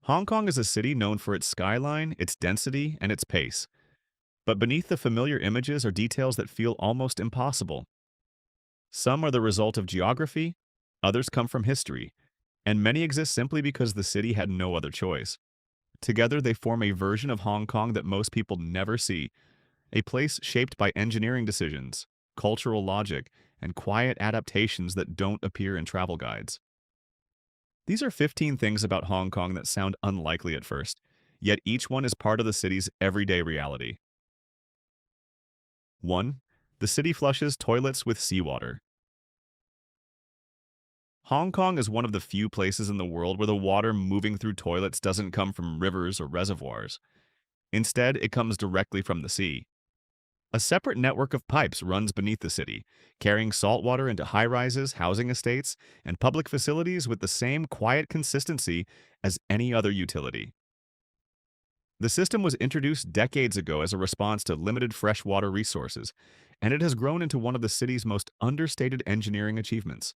Hong Kong is a city known for its skyline, its density, and its pace. But beneath the familiar images are details that feel almost impossible. Some are the result of geography, others come from history, and many exist simply because the city had no other choice. Together, they form a version of Hong Kong that most people never see, a place shaped by engineering decisions, cultural logic, and quiet adaptations that don't appear in travel guides. These are 15 things about Hong Kong that sound unlikely at first, yet each one is part of the city's everyday reality. 1. The city flushes toilets with seawater. Hong Kong is one of the few places in the world where the water moving through toilets doesn't come from rivers or reservoirs. Instead, it comes directly from the sea. A separate network of pipes runs beneath the city, carrying salt water into high-rises, housing estates, and public facilities with the same quiet consistency as any other utility. The system was introduced decades ago as a response to limited freshwater resources, and it has grown into one of the city's most understated engineering achievements.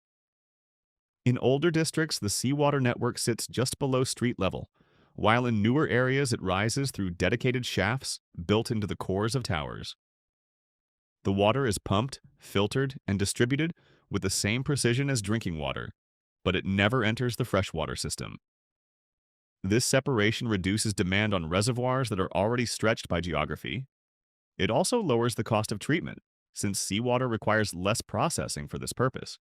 In older districts, the seawater network sits just below street level, while in newer areas it rises through dedicated shafts built into the cores of towers. The water is pumped, filtered, and distributed with the same precision as drinking water, but it never enters the freshwater system. This separation reduces demand on reservoirs that are already stretched by geography. It also lowers the cost of treatment, since seawater requires less processing for this purpose.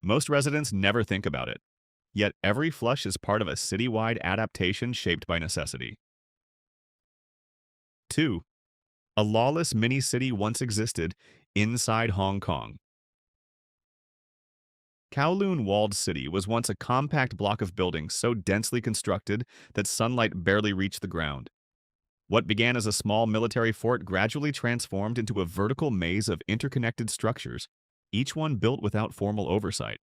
Most residents never think about it, yet every flush is part of a citywide adaptation shaped by necessity. 2. A lawless mini-city once existed inside Hong Kong. Kowloon Walled City was once a compact block of buildings so densely constructed that sunlight barely reached the ground. What began as a small military fort gradually transformed into a vertical maze of interconnected structures, each one built without formal oversight.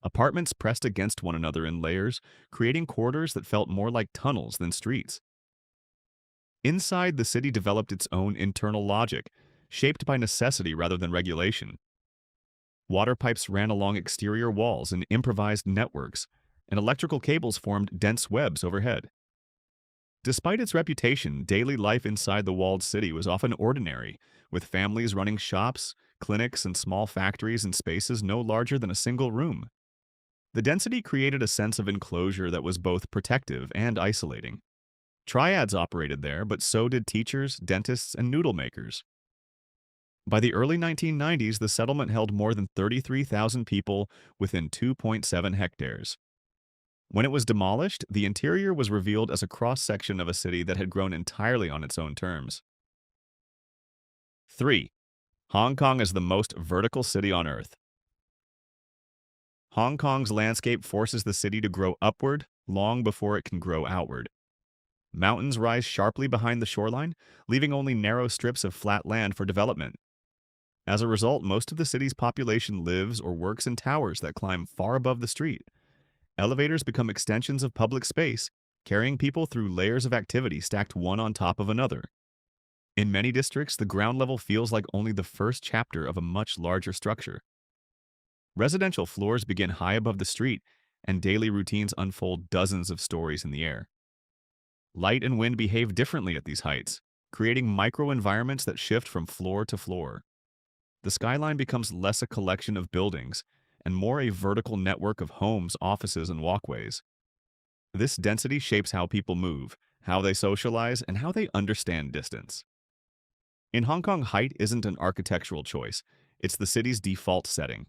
Apartments pressed against one another in layers, creating corridors that felt more like tunnels than streets. Inside, the city developed its own internal logic, shaped by necessity rather than regulation. Water pipes ran along exterior walls in improvised networks, and electrical cables formed dense webs overhead. Despite its reputation, daily life inside the walled city was often ordinary, with families running shops, clinics, and small factories in spaces no larger than a single room. The density created a sense of enclosure that was both protective and isolating. Triads operated there, but so did teachers, dentists, and noodle makers. By the early 1990s, the settlement held more than 33,000 people within 2.7 hectares. When it was demolished, the interior was revealed as a cross-section of a city that had grown entirely on its own terms. 3. Hong Kong is the most vertical city on Earth. Hong Kong's landscape forces the city to grow upward long before it can grow outward. Mountains rise sharply behind the shoreline, leaving only narrow strips of flat land for development. As a result, most of the city's population lives or works in towers that climb far above the street. Elevators become extensions of public space, carrying people through layers of activity stacked one on top of another. In many districts, the ground level feels like only the first chapter of a much larger structure. Residential floors begin high above the street, and daily routines unfold dozens of stories in the air. Light and wind behave differently at these heights, creating micro-environments that shift from floor to floor. The skyline becomes less a collection of buildings and more a vertical network of homes, offices, and walkways. This density shapes how people move, how they socialize, and how they understand distance. In Hong Kong, height isn't an architectural choice, it's the city's default setting.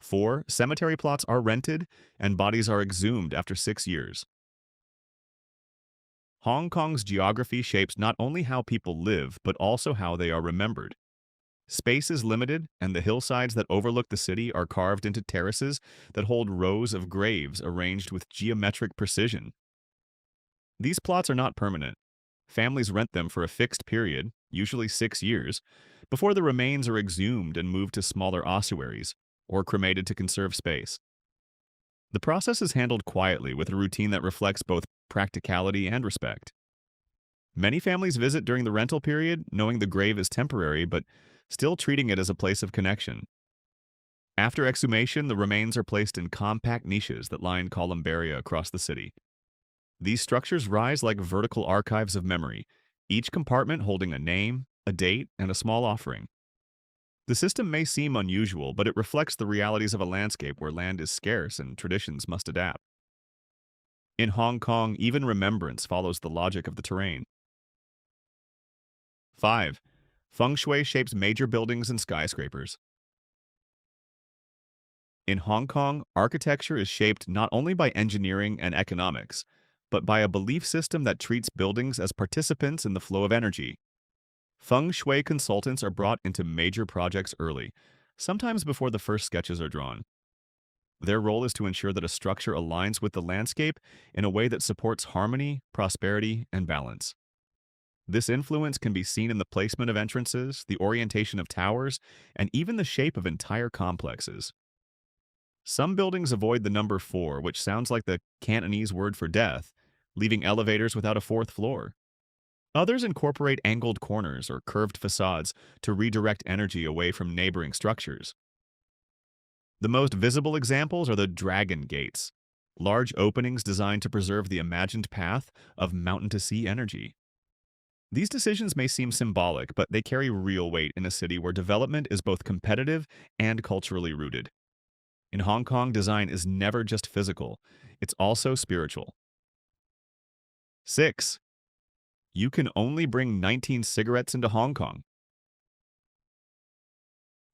4. Cemetery plots are rented, and bodies are exhumed after 6 years. Hong Kong's geography shapes not only how people live, but also how they are remembered. Space is limited, and the hillsides that overlook the city are carved into terraces that hold rows of graves arranged with geometric precision. These plots are not permanent. Families rent them for a fixed period, usually 6 years, before the remains are exhumed and moved to smaller ossuaries, or cremated to conserve space. The process is handled quietly with a routine that reflects both practicality and respect. Many families visit during the rental period, knowing the grave is temporary, but still treating it as a place of connection. After exhumation, the remains are placed in compact niches that line columbaria across the city. These structures rise like vertical archives of memory, each compartment holding a name, a date, and a small offering. The system may seem unusual, but it reflects the realities of a landscape where land is scarce and traditions must adapt. In Hong Kong, even remembrance follows the logic of the terrain. 5. Feng Shui shapes major buildings and skyscrapers. In Hong Kong, architecture is shaped not only by engineering and economics, but by a belief system that treats buildings as participants in the flow of energy. Feng Shui consultants are brought into major projects early, sometimes before the first sketches are drawn. Their role is to ensure that a structure aligns with the landscape in a way that supports harmony, prosperity, and balance. This influence can be seen in the placement of entrances, the orientation of towers, and even the shape of entire complexes. Some buildings avoid the number 4, which sounds like the Cantonese word for death, leaving elevators without a fourth floor. Others incorporate angled corners or curved facades to redirect energy away from neighboring structures. The most visible examples are the dragon gates, large openings designed to preserve the imagined path of mountain-to-sea energy. These decisions may seem symbolic, but they carry real weight in a city where development is both competitive and culturally rooted. In Hong Kong, design is never just physical, it's also spiritual. 6. You can only bring 19 cigarettes into Hong Kong.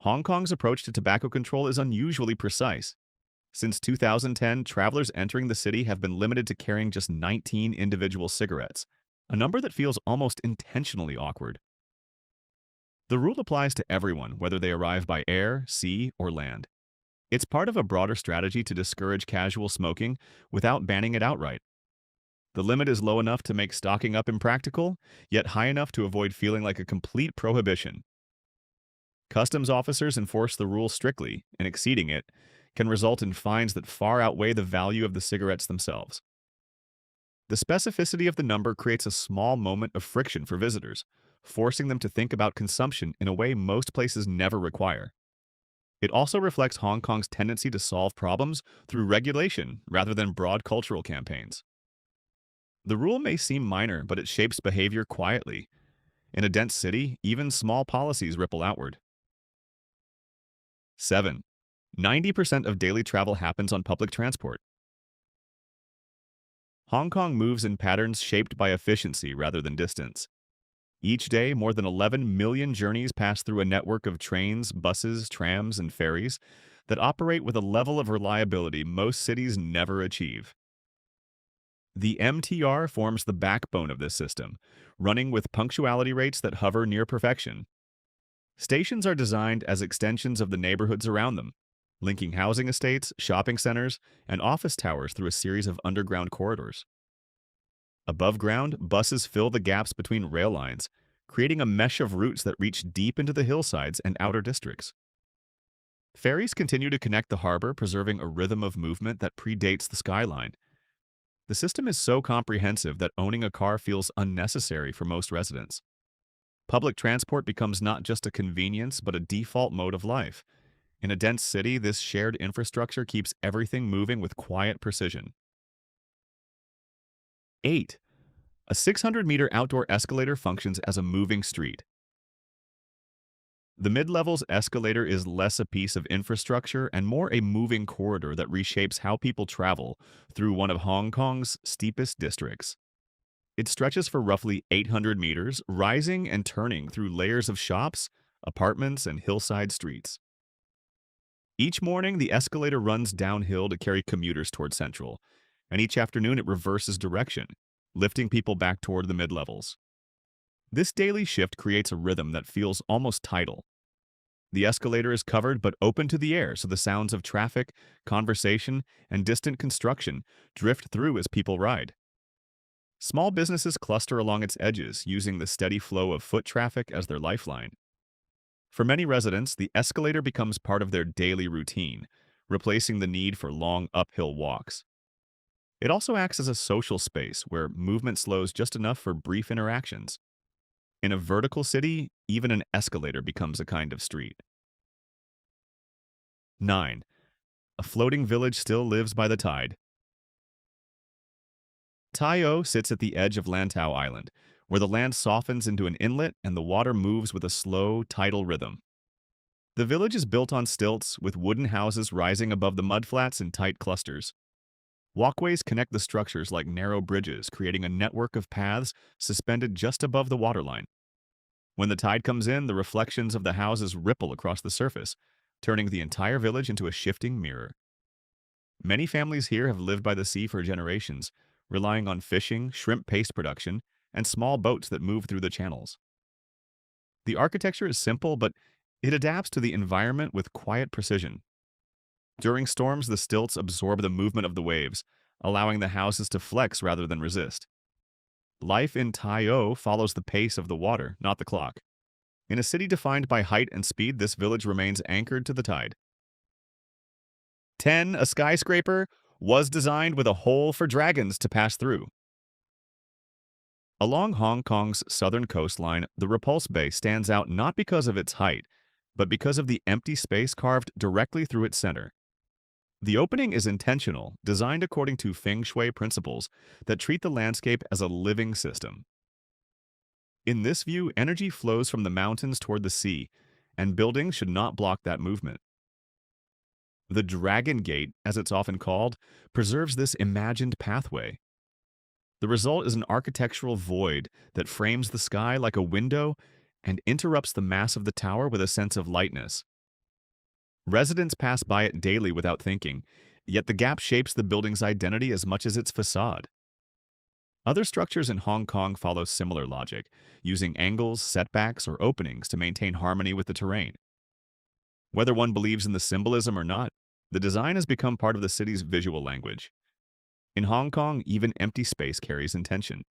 Hong Kong's approach to tobacco control is unusually precise. Since 2010, travelers entering the city have been limited to carrying just 19 individual cigarettes, a number that feels almost intentionally awkward. The rule applies to everyone, whether they arrive by air, sea, or land. It's part of a broader strategy to discourage casual smoking without banning it outright. The limit is low enough to make stocking up impractical, yet high enough to avoid feeling like a complete prohibition. Customs officers enforce the rule strictly, and exceeding it can result in fines that far outweigh the value of the cigarettes themselves. The specificity of the number creates a small moment of friction for visitors, forcing them to think about consumption in a way most places never require. It also reflects Hong Kong's tendency to solve problems through regulation rather than broad cultural campaigns. The rule may seem minor, but it shapes behavior quietly. In a dense city, even small policies ripple outward. 7. 90% of daily travel happens on public transport. Hong Kong moves in patterns shaped by efficiency rather than distance. Each day, more than 11 million journeys pass through a network of trains, buses, trams, and ferries that operate with a level of reliability most cities never achieve. The MTR forms the backbone of this system, running with punctuality rates that hover near perfection. Stations are designed as extensions of the neighborhoods around them, linking housing estates, shopping centers, and office towers through a series of underground corridors. Above ground, buses fill the gaps between rail lines, creating a mesh of routes that reach deep into the hillsides and outer districts. Ferries continue to connect the harbor, preserving a rhythm of movement that predates the skyline. The system is so comprehensive that owning a car feels unnecessary for most residents. Public transport becomes not just a convenience, but a default mode of life. In a dense city, this shared infrastructure keeps everything moving with quiet precision. 8. A 600-meter outdoor escalator functions as a moving street. The mid-levels escalator is less a piece of infrastructure and more a moving corridor that reshapes how people travel through one of Hong Kong's steepest districts. It stretches for roughly 800 meters, rising and turning through layers of shops, apartments, and hillside streets. Each morning, the escalator runs downhill to carry commuters toward Central, and each afternoon it reverses direction, lifting people back toward the mid-levels. This daily shift creates a rhythm that feels almost tidal. The escalator is covered but open to the air, so the sounds of traffic, conversation, and distant construction drift through as people ride. Small businesses cluster along its edges, using the steady flow of foot traffic as their lifeline. For many residents, the escalator becomes part of their daily routine, replacing the need for long uphill walks. It also acts as a social space where movement slows just enough for brief interactions. In a vertical city, even an escalator becomes a kind of street. 9. A floating village still lives by the tide. Tai sits at the edge of Lantau Island, where the land softens into an inlet and the water moves with a slow, tidal rhythm. The village is built on stilts, with wooden houses rising above the mudflats in tight clusters. Walkways connect the structures like narrow bridges, creating a network of paths suspended just above the waterline. When the tide comes in, the reflections of the houses ripple across the surface, turning the entire village into a shifting mirror. Many families here have lived by the sea for generations, relying on fishing, shrimp paste production, and small boats that move through the channels. The architecture is simple, but it adapts to the environment with quiet precision. During storms, the stilts absorb the movement of the waves, allowing the houses to flex rather than resist. Life in Tai follows the pace of the water, not the clock. In a city defined by height and speed, this village remains anchored to the tide. 10. A skyscraper was designed with a hole for dragons to pass through. Along Hong Kong's southern coastline, the Repulse Bay stands out not because of its height, but because of the empty space carved directly through its center. The opening is intentional, designed according to Feng Shui principles that treat the landscape as a living system. In this view, energy flows from the mountains toward the sea, and buildings should not block that movement. The Dragon Gate, as it's often called, preserves this imagined pathway. The result is an architectural void that frames the sky like a window and interrupts the mass of the tower with a sense of lightness. Residents pass by it daily without thinking, yet the gap shapes the building's identity as much as its facade. Other structures in Hong Kong follow similar logic, using angles, setbacks, or openings to maintain harmony with the terrain. Whether one believes in the symbolism or not, the design has become part of the city's visual language. In Hong Kong, even empty space carries intention.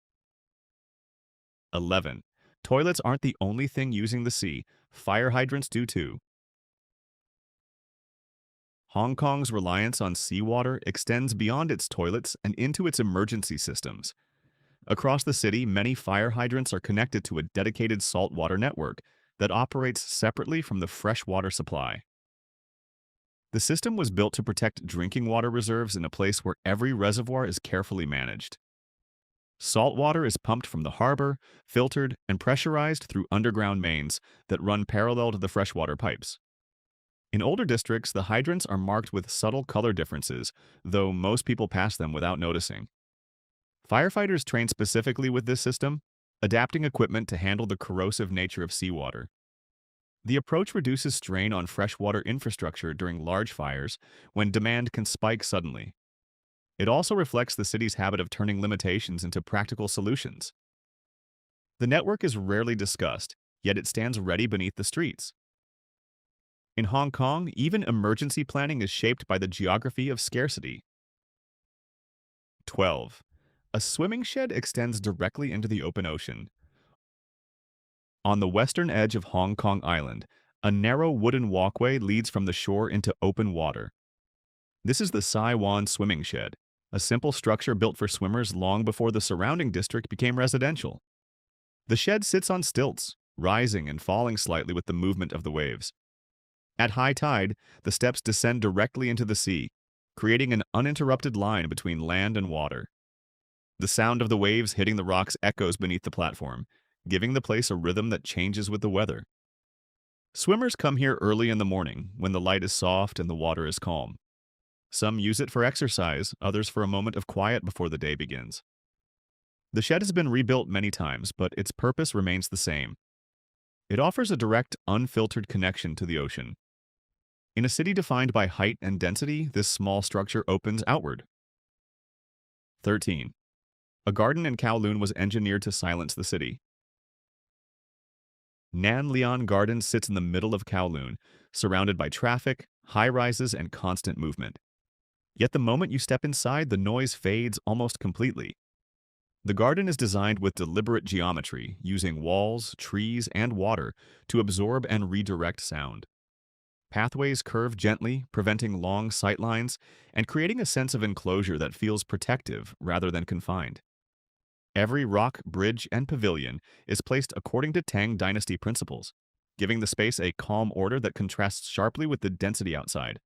11. Toilets aren't the only thing using the sea. Fire hydrants do too. Hong Kong's reliance on seawater extends beyond its toilets and into its emergency systems. Across the city, many fire hydrants are connected to a dedicated saltwater network that operates separately from the freshwater supply. The system was built to protect drinking water reserves in a place where every reservoir is carefully managed. Salt water is pumped from the harbor, filtered, and pressurized through underground mains that run parallel to the freshwater pipes. In older districts, the hydrants are marked with subtle color differences, though most people pass them without noticing. Firefighters train specifically with this system, adapting equipment to handle the corrosive nature of seawater. The approach reduces strain on freshwater infrastructure during large fires when demand can spike suddenly. It also reflects the city's habit of turning limitations into practical solutions. The network is rarely discussed, yet it stands ready beneath the streets. In Hong Kong, even emergency planning is shaped by the geography of scarcity. 12. A swimming shed extends directly into the open ocean. On the western edge of Hong Kong Island, a narrow wooden walkway leads from the shore into open water. This is the Saiwan Swimming Shed, a simple structure built for swimmers long before the surrounding district became residential. The shed sits on stilts, rising and falling slightly with the movement of the waves. At high tide, the steps descend directly into the sea, creating an uninterrupted line between land and water. The sound of the waves hitting the rocks echoes beneath the platform, giving the place a rhythm that changes with the weather. Swimmers come here early in the morning, when the light is soft and the water is calm. Some use it for exercise, others for a moment of quiet before the day begins. The shed has been rebuilt many times, but its purpose remains the same. It offers a direct, unfiltered connection to the ocean. In a city defined by height and density, this small structure opens outward. 13. A garden in Kowloon was engineered to silence the city. Nan Lian Garden sits in the middle of Kowloon, surrounded by traffic, high-rises, and constant movement. Yet the moment you step inside, the noise fades almost completely. The garden is designed with deliberate geometry, using walls, trees, and water to absorb and redirect sound. Pathways curve gently, preventing long sightlines and creating a sense of enclosure that feels protective rather than confined. Every rock, bridge, and pavilion is placed according to Tang Dynasty principles, giving the space a calm order that contrasts sharply with the density outside.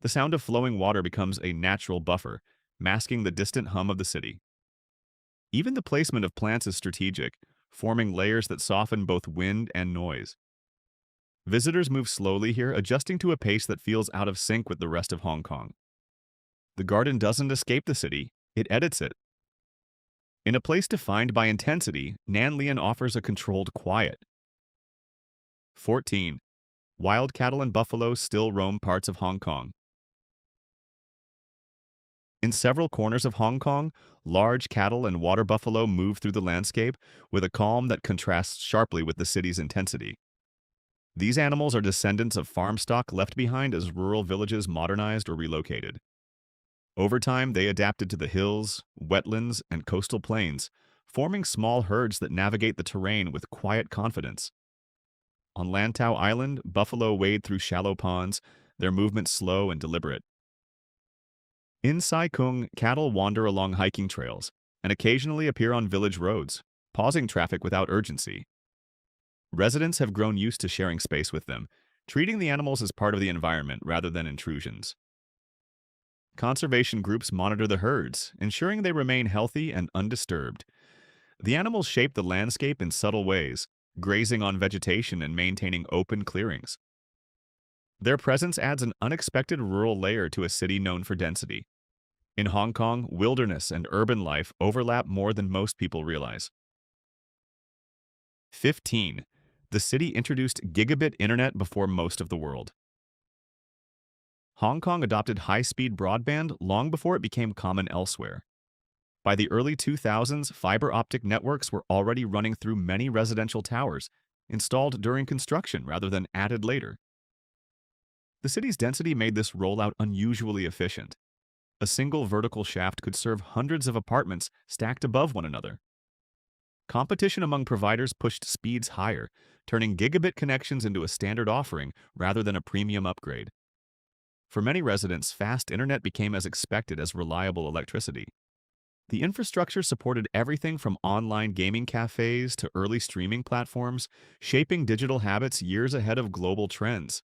The sound of flowing water becomes a natural buffer, masking the distant hum of the city. Even the placement of plants is strategic, forming layers that soften both wind and noise. Visitors move slowly here, adjusting to a pace that feels out of sync with the rest of Hong Kong. The garden doesn't escape the city, it edits it. In a place defined by intensity, Nan Lian offers a controlled quiet. 14. Wild cattle and buffalo still roam parts of Hong Kong. In several corners of Hong Kong, large cattle and water buffalo move through the landscape with a calm that contrasts sharply with the city's intensity. These animals are descendants of farm stock left behind as rural villages modernized or relocated. Over time, they adapted to the hills, wetlands, and coastal plains, forming small herds that navigate the terrain with quiet confidence. On Lantau Island, buffalo wade through shallow ponds, their movement slow and deliberate. In Sai Kung, cattle wander along hiking trails and occasionally appear on village roads, pausing traffic without urgency. Residents have grown used to sharing space with them, treating the animals as part of the environment rather than intrusions. Conservation groups monitor the herds, ensuring they remain healthy and undisturbed. The animals shape the landscape in subtle ways, grazing on vegetation and maintaining open clearings. Their presence adds an unexpected rural layer to a city known for density. In Hong Kong, wilderness and urban life overlap more than most people realize. 15. The city introduced gigabit internet before most of the world. Hong Kong adopted high-speed broadband long before it became common elsewhere. By the early 2000s, fiber optic networks were already running through many residential towers, installed during construction rather than added later. The city's density made this rollout unusually efficient. A single vertical shaft could serve hundreds of apartments stacked above one another. Competition among providers pushed speeds higher, turning gigabit connections into a standard offering rather than a premium upgrade. For many residents, fast internet became as expected as reliable electricity. The infrastructure supported everything from online gaming cafes to early streaming platforms, shaping digital habits years ahead of global trends.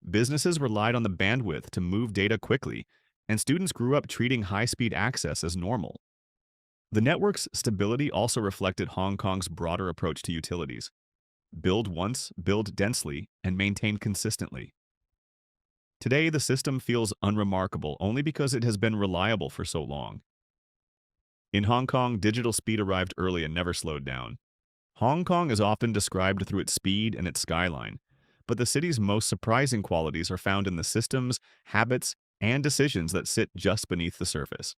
Businesses relied on the bandwidth to move data quickly, and students grew up treating high-speed access as normal. The network's stability also reflected Hong Kong's broader approach to utilities. Build once, build densely, and maintain consistently. Today, the system feels unremarkable only because it has been reliable for so long. In Hong Kong, digital speed arrived early and never slowed down. Hong Kong is often described through its speed and its skyline, but the city's most surprising qualities are found in the systems, habits, and decisions that sit just beneath the surface.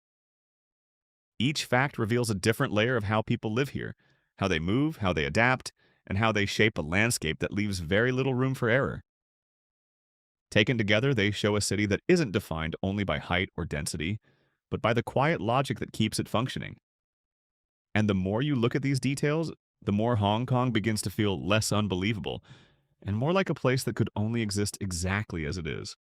Each fact reveals a different layer of how people live here, how they move, how they adapt, and how they shape a landscape that leaves very little room for error. Taken together, they show a city that isn't defined only by height or density, but by the quiet logic that keeps it functioning. And the more you look at these details, the more Hong Kong begins to feel less unbelievable and more like a place that could only exist exactly as it is.